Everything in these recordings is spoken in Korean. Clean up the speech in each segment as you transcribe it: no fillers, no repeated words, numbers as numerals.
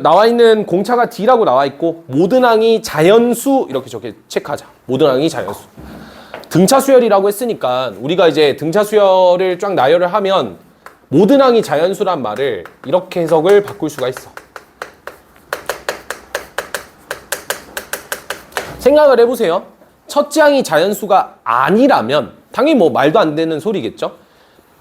나와 있는 공차가 D라고 나와 있고 모든 항이 자연수 이렇게 체크하자. 모든 항이 자연수. 등차 수열이라고 했으니까 우리가 이제 등차 수열을 쫙 나열을 하면 모든 항이 자연수란 말을 이렇게 해석을 바꿀 수가 있어. 생각을 해보세요. 첫째 항이 자연수가 아니라면 당연히 뭐 말도 안 되는 소리겠죠.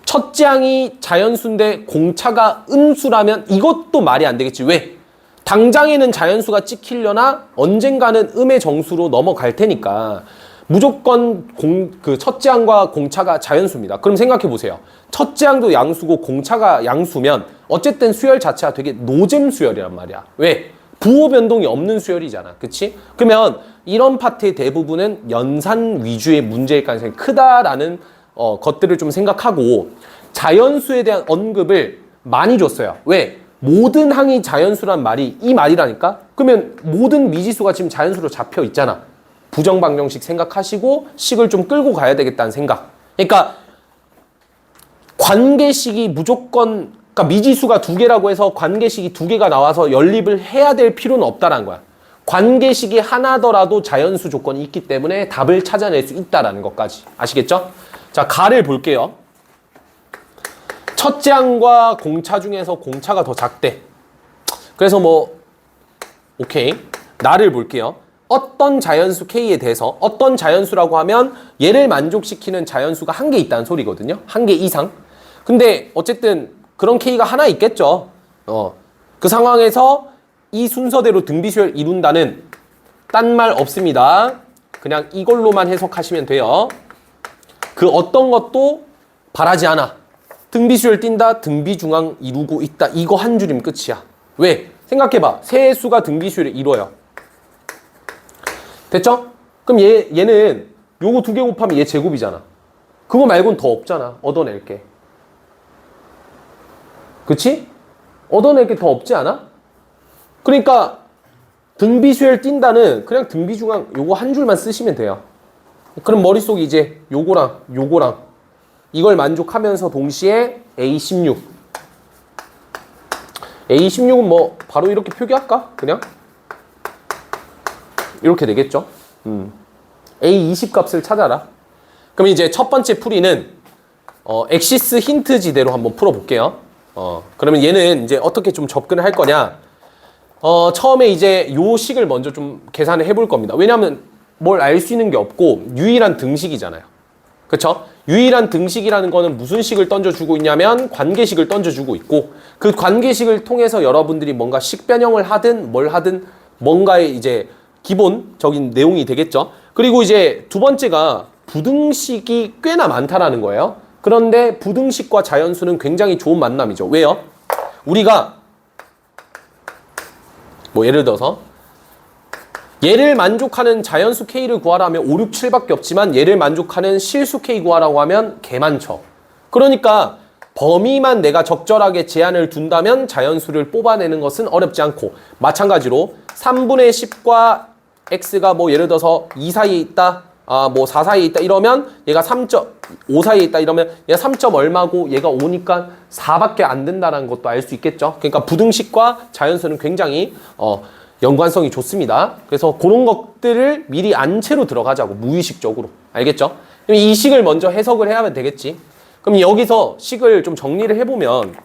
첫째 항이 자연수인데 공차가 음수라면 이것도 말이 안 되겠지. 왜? 당장에는 자연수가 찍히려나 언젠가는 음의 정수로 넘어갈 테니까 무조건 첫째 항과 공차가 자연수입니다. 그럼 생각해 보세요. 첫째 항도 양수고 공차가 양수면 어쨌든 수열 자체가 되게 노잼 수열이란 말이야. 왜? 부호 변동이 없는 수열이잖아. 그치? 그러면 이런 파트의 대부분은 연산 위주의 문제일 가능성이 크다라는 것들을 좀 생각하고 자연수에 대한 언급을 많이 줬어요. 왜? 모든 항이 자연수란 말이 이 말이라니까? 그러면 모든 미지수가 지금 자연수로 잡혀 있잖아. 부정방정식 생각하시고 식을 좀 끌고 가야 되겠다는 생각. 그러니까 관계식이 무조건 그러니까 미지수가 2개라고 해서 관계식이 2개가 나와서 연립을 해야 될 필요는 없다라는 거야. 관계식이 하나더라도 자연수 조건이 있기 때문에 답을 찾아낼 수 있다라는 것까지. 아시겠죠? 자, 가를 볼게요. 첫째 항과 공차 중에서 공차가 더 작대. 그래서 오케이. 나를 볼게요. 어떤 자연수 K에 대해서 어떤 자연수라고 하면 얘를 만족시키는 자연수가 1개 있다는 소리거든요. 1개 이상. 근데 어쨌든 그런 K가 하나 있겠죠. 그 상황에서 이 순서대로 등비수열 이룬다는 딴 말 없습니다. 그냥 이걸로만 해석하시면 돼요. 그 어떤 것도 바라지 않아. 등비수열 띈다, 등비중앙 이루고 있다. 이거 한 줄이면 끝이야. 왜? 생각해봐. 세수가 등비수열을 이뤄요. 됐죠? 그럼 얘는 요거 2개 곱하면 얘 제곱이잖아. 그거 말고는 더 없잖아. 얻어낼 게. 그치? 얻어낼 게 더 없지 않아? 그러니까 등비수열 띈다는 그냥 등비중앙 요거 한 줄만 쓰시면 돼요. 그럼 머릿속에 이제 요거랑 이걸 만족하면서 동시에 A16 A16은 바로 이렇게 표기할까? 그냥 이렇게 되겠죠. A20 값을 찾아라. 그럼 이제 첫 번째 풀이는 엑시스 힌트 지대로 한번 풀어볼게요. 그러면 얘는 이제 어떻게 좀 접근을 할 거냐. 처음에 이제 요 식을 먼저 좀 계산을 해볼 겁니다. 왜냐하면 뭘 알 수 있는 게 없고 유일한 등식이잖아요. 그쵸? 유일한 등식이라는 거는 무슨 식을 던져주고 있냐면 관계식을 던져주고 있고 그 관계식을 통해서 여러분들이 뭔가 식 변형을 하든 뭘 하든 뭔가의 이제 기본적인 내용이 되겠죠. 그리고 이제 두 번째가 부등식이 꽤나 많다라는 거예요. 그런데 부등식과 자연수는 굉장히 좋은 만남이죠. 왜요? 우리가 예를 들어서 얘를 만족하는 자연수 K를 구하라 하면 5, 6, 7밖에 없지만 얘를 만족하는 실수 K 구하라고 하면 개 많죠. 그러니까 범위만 내가 적절하게 제한을 둔다면 자연수를 뽑아내는 것은 어렵지 않고 마찬가지로 3분의 10과 X가 예를 들어서 2 사이에 있다. 4 사이에 있다 이러면 얘가 3.5 사이에 있다 이러면 얘가 3점 얼마고 얘가 5니까 4밖에 안 된다는 것도 알 수 있겠죠. 그러니까 부등식과 자연수는 굉장히 연관성이 좋습니다. 그래서 그런 것들을 미리 안채로 들어가자고 무의식적으로. 알겠죠? 그럼 이 식을 먼저 해석을 해야 되겠지. 그럼 여기서 식을 좀 정리를 해보면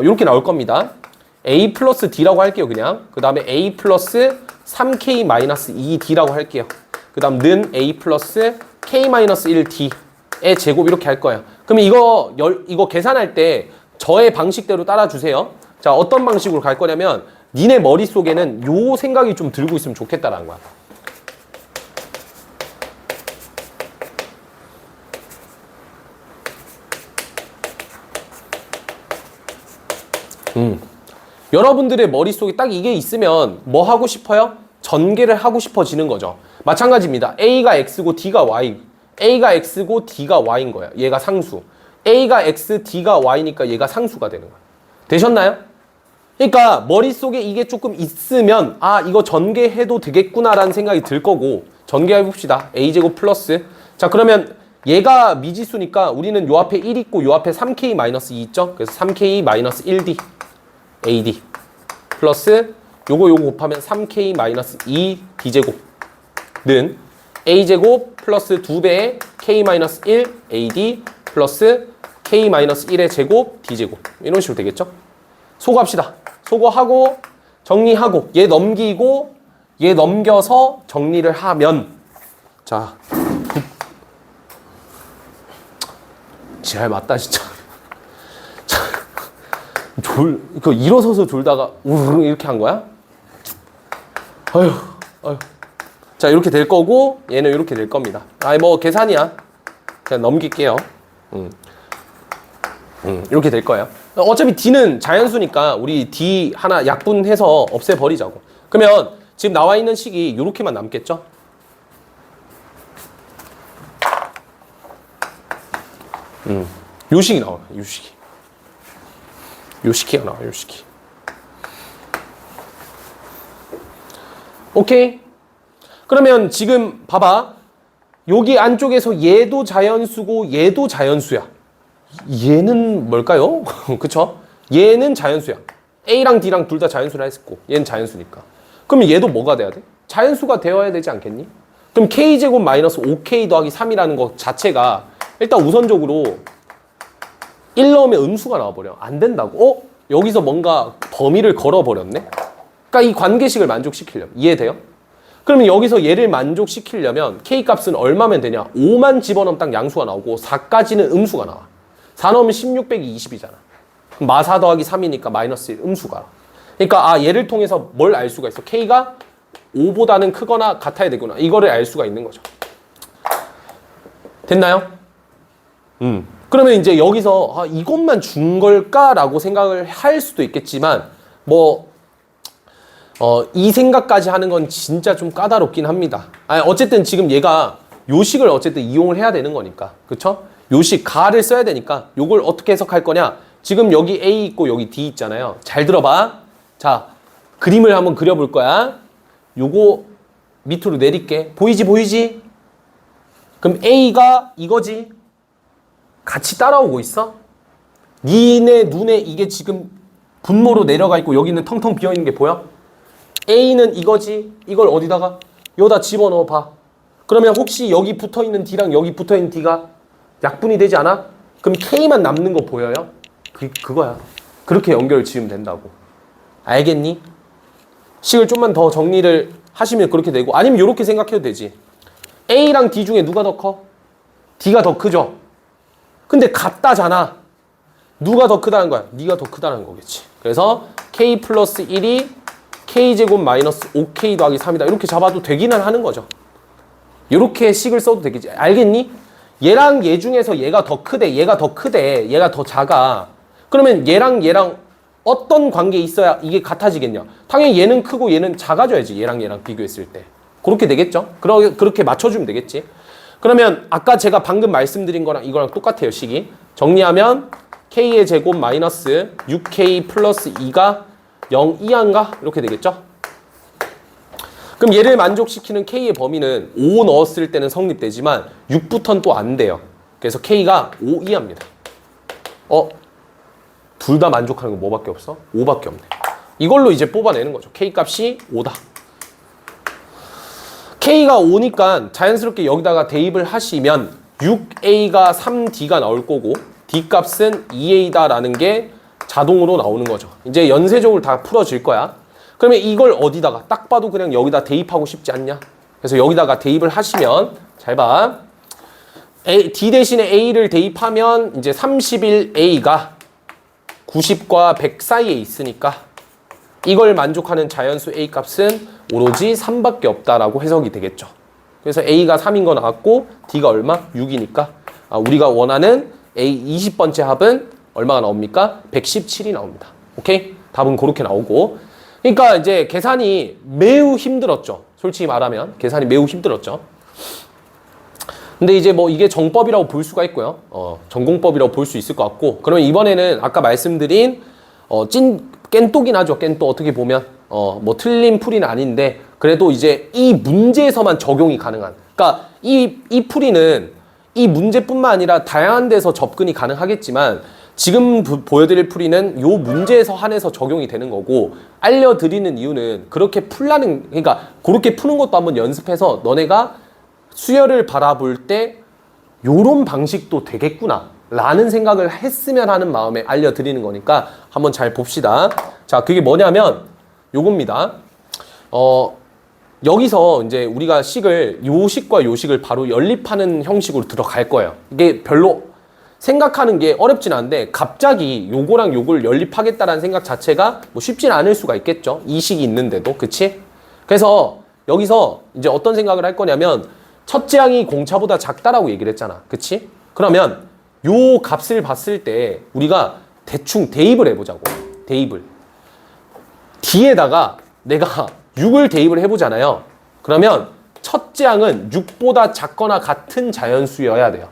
이렇게 나올 겁니다. A 플러스 D라고 할게요. 그냥. 그 다음에 A 플러스 3K 마이너스 2D라고 할게요. 그 다음 는 A 플러스 K 마이너스 1D의 제곱 이렇게 할 거예요. 그럼 이거 계산할 때 저의 방식대로 따라주세요. 자, 어떤 방식으로 갈 거냐면 니네 머릿속에는 요 생각이 좀 들고 있으면 좋겠다라는 거야. 여러분들의 머릿속에 딱 이게 있으면 뭐 하고 싶어요? 전개를 하고 싶어지는 거죠. 마찬가지입니다. A가 X고 D가 Y. A가 X고 D가 Y인 거야. 얘가 상수. A가 X, D가 Y니까 얘가 상수가 되는 거야. 되셨나요? 그러니까 머릿속에 이게 조금 있으면 이거 전개해도 되겠구나라는 생각이 들 거고 전개해봅시다. A제곱 플러스 자 그러면 얘가 미지수니까 우리는 요 앞에 1 있고 요 앞에 3K 마이너스 2 있죠? 그래서 3K 마이너스 1D AD 플러스 요거 곱하면 3K 마이너스 2 D제곱는 A제곱 플러스 2배의 K 마이너스 1 AD 플러스 K 마이너스 1의 제곱 D제곱 이런 식으로 되겠죠? 소거합시다. 소거하고 정리하고 얘 넘기고 얘 넘겨서 정리를 하면 자 지랄 맞다 진짜. 그 일어서서 졸다가 우르르 이렇게 한 거야? 어휴. 자 이렇게 될 거고 얘는 이렇게 될 겁니다. 아이 뭐 계산이야. 그냥 넘길게요. 이렇게 될 거예요. 어차피 D는 자연수니까 우리 D 하나 약분해서 없애버리자고. 그러면 지금 나와 있는 식이 이렇게만 남겠죠? 요 식이 나와요. 요 식이. 요 식이가 나와요. 요 식이. 오케이. 그러면 지금 봐봐. 여기 안쪽에서 얘도 자연수고 얘도 자연수야. 얘는 뭘까요? 그쵸? 얘는 자연수야. A랑 D랑 둘 다 자연수라 했고 얘는 자연수니까. 그럼 얘도 뭐가 돼야 돼? 자연수가 되어야 되지 않겠니? 그럼 K제곱 마이너스 5K 더하기 3이라는 것 자체가 일단 우선적으로 1 넣으면 음수가 나와버려. 안 된다고? 여기서 뭔가 범위를 걸어버렸네? 그러니까 이 관계식을 만족시키려면. 이해돼요? 그러면 여기서 얘를 만족시키려면 K 값은 얼마면 되냐? 5만 집어넣으면 딱 양수가 나오고 4까지는 음수가 나와. 4 넣으면 16 빼기 20이잖아. 마4 더하기 3이니까 마이너스 1 음수가. 그러니까 얘를 통해서 뭘 알 수가 있어? K가 5보다는 크거나 같아야 되구나. 이거를 알 수가 있는 거죠. 됐나요? 그러면 이제 여기서 이것만 준 걸까라고 생각을 할 수도 있겠지만 이 생각까지 하는 건 진짜 좀 까다롭긴 합니다. 어쨌든 지금 얘가 요식을 어쨌든 이용을 해야 되는 거니까. 그쵸? 요식 가를 써야 되니까 요걸 어떻게 해석할 거냐? 지금 여기 A 있고 여기 D 있잖아요. 잘 들어봐. 자, 그림을 한번 그려볼 거야. 요거 밑으로 내릴게. 보이지? 그럼 A가 이거지. 같이 따라오고 있어? 니네 눈에 이게 지금 분모로 내려가 있고 여기는 텅텅 비어있는 게 보여? A는 이거지? 이걸 어디다가? 여기다 집어넣어 봐. 그러면 혹시 여기 붙어있는 D랑 여기 붙어있는 D가 약분이 되지 않아? 그럼 K만 남는 거 보여요? 그거야. 그렇게 연결을 지으면 된다고. 알겠니? 식을 좀만 더 정리를 하시면 그렇게 되고 아니면 이렇게 생각해도 되지. A랑 D 중에 누가 더 커? D가 더 크죠? 근데 같다잖아. 누가 더 크다는 거야? 네가 더 크다는 거겠지. 그래서 K 플러스 1이 K제곱 마이너스 5K 더하기 3이다. 이렇게 잡아도 되기는 하는 거죠. 이렇게 식을 써도 되겠지. 알겠니? 얘랑 얘 중에서 얘가 더 크대. 얘가 더 크대. 얘가 더 작아. 그러면 얘랑 어떤 관계에 있어야 이게 같아지겠냐? 당연히 얘는 크고 얘는 작아져야지. 얘랑 비교했을 때. 그렇게 되겠죠? 그렇게 맞춰주면 되겠지. 그러면 아까 제가 방금 말씀드린 거랑 이거랑 똑같아요. 식이. 정리하면 K의 제곱 마이너스 6K 플러스 2가 0 이하인가? 이렇게 되겠죠? 그럼 얘를 만족시키는 K의 범위는 5 넣었을 때는 성립되지만 6부터는 또 안 돼요. 그래서 K가 5 이하입니다. 둘 다 만족하는 건 뭐밖에 없어? 5밖에 없네. 이걸로 이제 뽑아내는 거죠. K 값이 5다. K가 5니까 자연스럽게 여기다가 대입을 하시면 6A가 3D가 나올 거고 D 값은 2A다라는 게 자동으로 나오는 거죠. 이제 연쇄적으로 다 풀어질 거야. 그러면 이걸 어디다가 딱 봐도 그냥 여기다 대입하고 싶지 않냐? 그래서 여기다가 대입을 하시면 잘 봐. D 대신에 A를 대입하면 이제 31A가 90과 100 사이에 있으니까 이걸 만족하는 자연수 A 값은 오로지 3밖에 없다라고 해석이 되겠죠. 그래서 A가 3인 거 나왔고 D가 얼마? 6이니까 우리가 원하는 A 20번째 합은 얼마가 나옵니까? 117이 나옵니다. 오케이? 답은 그렇게 나오고. 그러니까 이제 계산이 매우 힘들었죠. 솔직히 말하면 계산이 매우 힘들었죠. 근데 이제 뭐 이게 정법이라고 볼 수가 있고요. 전공법이라고 볼 수 있을 것 같고. 그러면 이번에는 아까 말씀드린 깬또긴 하죠. 깬또 어떻게 보면 뭐 틀린 풀이는 아닌데 그래도 이제 이 문제에서만 적용이 가능한. 그러니까 이 풀이는 이 문제뿐만 아니라 다양한 데서 접근이 가능하겠지만 지금 보여드릴 풀이는 요 문제에서 한해서 적용이 되는 거고, 알려드리는 이유는 그렇게 풀라는, 그러니까 그렇게 푸는 것도 한번 연습해서 너네가 수열을 바라볼 때 요런 방식도 되겠구나 라는 생각을 했으면 하는 마음에 알려드리는 거니까 한번 잘 봅시다. 자, 그게 뭐냐면 요겁니다. 여기서 이제 우리가 식을 요 식과 요 식을 바로 연립하는 형식으로 들어갈 거예요. 이게 별로 생각하는 게 어렵진 않은데 갑자기 요거랑 요걸 연립하겠다라는 생각 자체가 뭐 쉽진 않을 수가 있겠죠. 이 식이 있는데도. 그치? 그래서 여기서 이제 어떤 생각을 할 거냐면 첫째 항이 공차보다 작다라고 얘기를 했잖아. 그치? 그러면 요 값을 봤을 때 우리가 대충 대입을 해보자고. 대입을. D에다가 내가 6을 대입을 해보잖아요. 그러면 첫째 항은 6보다 작거나 같은 자연수여야 돼요.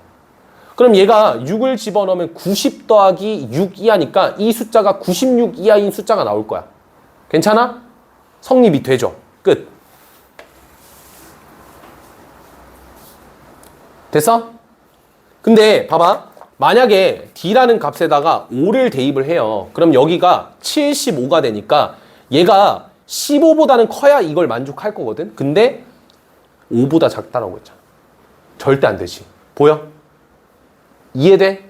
그럼 얘가 6을 집어넣으면 90 더하기 6 이하니까 이 숫자가 96 이하인 숫자가 나올 거야. 괜찮아? 성립이 되죠. 끝. 됐어? 근데 봐봐. 만약에 D라는 값에다가 5를 대입을 해요. 그럼 여기가 75가 되니까 얘가 15보다는 커야 이걸 만족할 거거든. 근데 5보다 작다라고 했잖아. 절대 안 되지. 보여? 이해돼?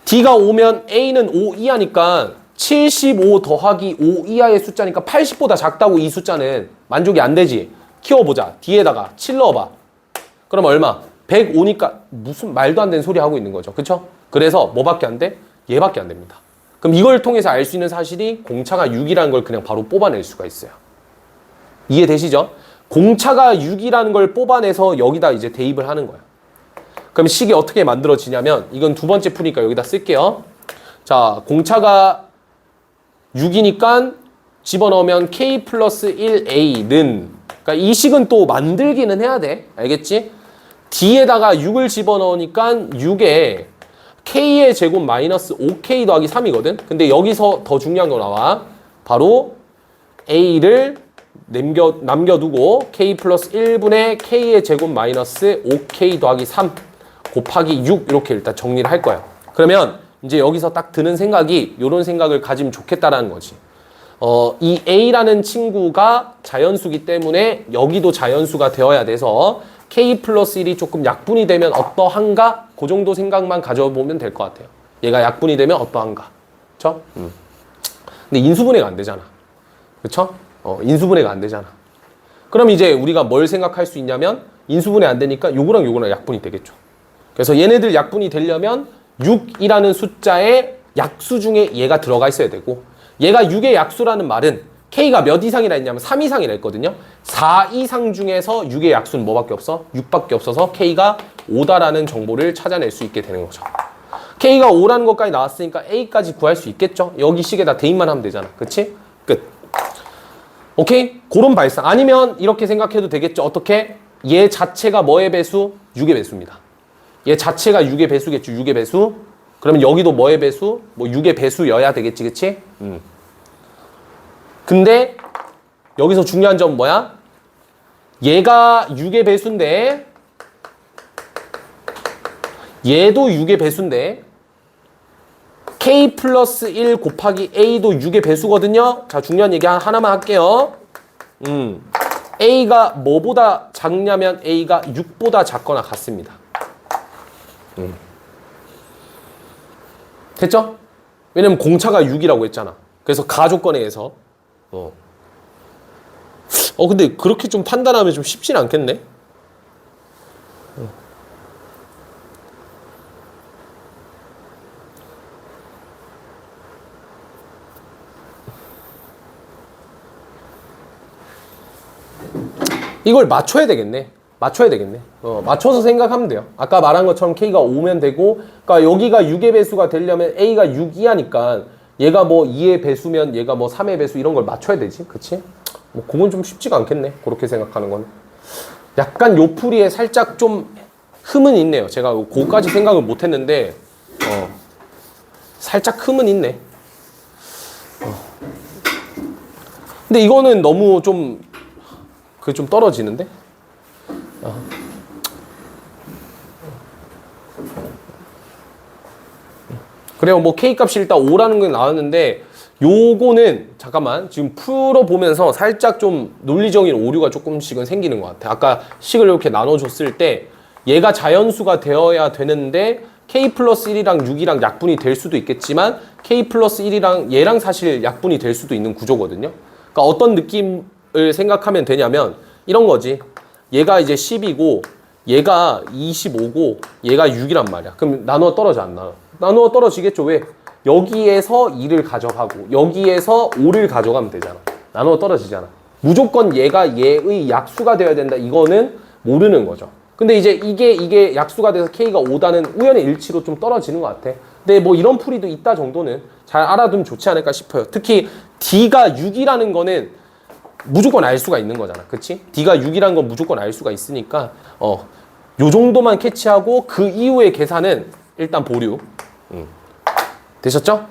D가 5면 A는 5 이하니까 75 더하기 5 이하의 숫자니까 80보다 작다고 이 숫자는 만족이 안 되지. 키워보자. D에다가 7 넣어봐. 그럼 얼마? 105니까 무슨 말도 안 되는 소리 하고 있는 거죠. 그쵸? 그래서 뭐밖에 안 돼? 얘밖에 안 됩니다. 그럼 이걸 통해서 알 수 있는 사실이 공차가 6이라는 걸 그냥 바로 뽑아낼 수가 있어요. 이해되시죠? 공차가 6이라는 걸 뽑아내서 여기다 이제 대입을 하는 거예요. 그럼 식이 어떻게 만들어지냐면 이건 두 번째 풀이니까 여기다 쓸게요. 자, 공차가 6이니까 집어넣으면 k 플러스 1a는, 그러니까 이 식은 또 만들기는 해야 돼. 알겠지? D에다가 6을 집어넣으니까 6에 k의 제곱 마이너스 5k 더하기 3이거든. 근데 여기서 더 중요한 거 나와. 바로 a를 남겨두고 k 플러스 1분의 k의 제곱 마이너스 5k 더하기 3 곱하기 6 이렇게 일단 정리를 할 거예요. 그러면 이제 여기서 딱 드는 생각이 이런 생각을 가지면 좋겠다라는 거지. 이 a라는 친구가 자연수기 때문에 여기도 자연수가 되어야 돼서 k 플러스 1이 조금 약분이 되면 어떠한가? 그 정도 생각만 가져보면 될 것 같아요. 얘가 약분이 되면 어떠한가? 그쵸? 근데 인수분해가 안 되잖아. 그쵸? 인수분해가 안 되잖아. 그럼 이제 우리가 뭘 생각할 수 있냐면 인수분해 안 되니까 요거랑 요거랑 약분이 되겠죠. 그래서 얘네들 약분이 되려면 6이라는 숫자의 약수 중에 얘가 들어가 있어야 되고, 얘가 6의 약수라는 말은 K가 몇 이상이라 했냐면 3 이상이라 했거든요. 4 이상 중에서 6의 약수는 뭐밖에 없어? 6밖에 없어서 K가 5다라는 정보를 찾아낼 수 있게 되는 거죠. K가 5라는 것까지 나왔으니까 A까지 구할 수 있겠죠? 여기 식에다 대입만 하면 되잖아. 그치? 끝. 오케이? 그런 발상. 아니면 이렇게 생각해도 되겠죠? 어떻게? 얘 자체가 뭐의 배수? 6의 배수입니다. 얘 자체가 6의 배수겠죠? 6의 배수. 그러면 여기도 뭐의 배수? 뭐 6의 배수여야 되겠지, 그치? 근데 여기서 중요한 점은 뭐야? 얘가 6의 배수인데 얘도 6의 배수인데 k 플러스 1 곱하기 a도 6의 배수거든요. 자, 중요한 얘기 하나만 할게요. a가 뭐보다 작냐면 a가 6보다 작거나 같습니다. 됐죠? 왜냐면 공차가 6이라고 했잖아. 그래서 가조건에 의해서 근데 그렇게 좀 판단하면 좀 쉽진 않겠네. 이걸 맞춰야 되겠네. 맞춰서 생각하면 돼요. 아까 말한 것처럼 K가 5면 되고, 그러니까 여기가 6의 배수가 되려면 A가 6 이하니까 얘가 뭐 2의 배수면 얘가 뭐 3의 배수 이런 걸 맞춰야 되지. 그치? 뭐 그건 좀 쉽지가 않겠네. 그렇게 생각하는 건. 약간 요 풀이에 살짝 좀 흠은 있네요. 제가 그거까지 생각을 못 했는데 살짝 흠은 있네. 근데 이거는 너무 좀 그게 좀 떨어지는데? 그래요. 뭐 K값이 일단 5라는 게 나왔는데 요거는 잠깐만 지금 풀어보면서 살짝 좀 논리적인 오류가 조금씩은 생기는 것 같아. 아까 식을 이렇게 나눠줬을 때 얘가 자연수가 되어야 되는데 K 플러스 1이랑 6이랑 약분이 될 수도 있겠지만 K 플러스 1이랑 얘랑 사실 약분이 될 수도 있는 구조거든요. 그러니까 어떤 느낌을 생각하면 되냐면 이런 거지. 얘가 이제 10이고 얘가 25고 얘가 6이란 말이야. 그럼 나누어 떨어져 안 나눠? 나누어 떨어지겠죠. 왜? 여기에서 2를 가져가고 여기에서 5를 가져가면 되잖아. 나누어 떨어지잖아. 무조건 얘가 얘의 약수가 되어야 된다. 이거는 모르는 거죠. 근데 이제 이게 약수가 돼서 K가 5다는 우연의 일치로 좀 떨어지는 것 같아. 근데 뭐 이런 풀이도 있다 정도는 잘 알아두면 좋지 않을까 싶어요. 특히 D가 6이라는 거는 무조건 알 수가 있는 거잖아. 그치? D가 6이라는 건 무조건 알 수가 있으니까 요 정도만 캐치하고 그 이후의 계산은 일단 보류. 되셨죠?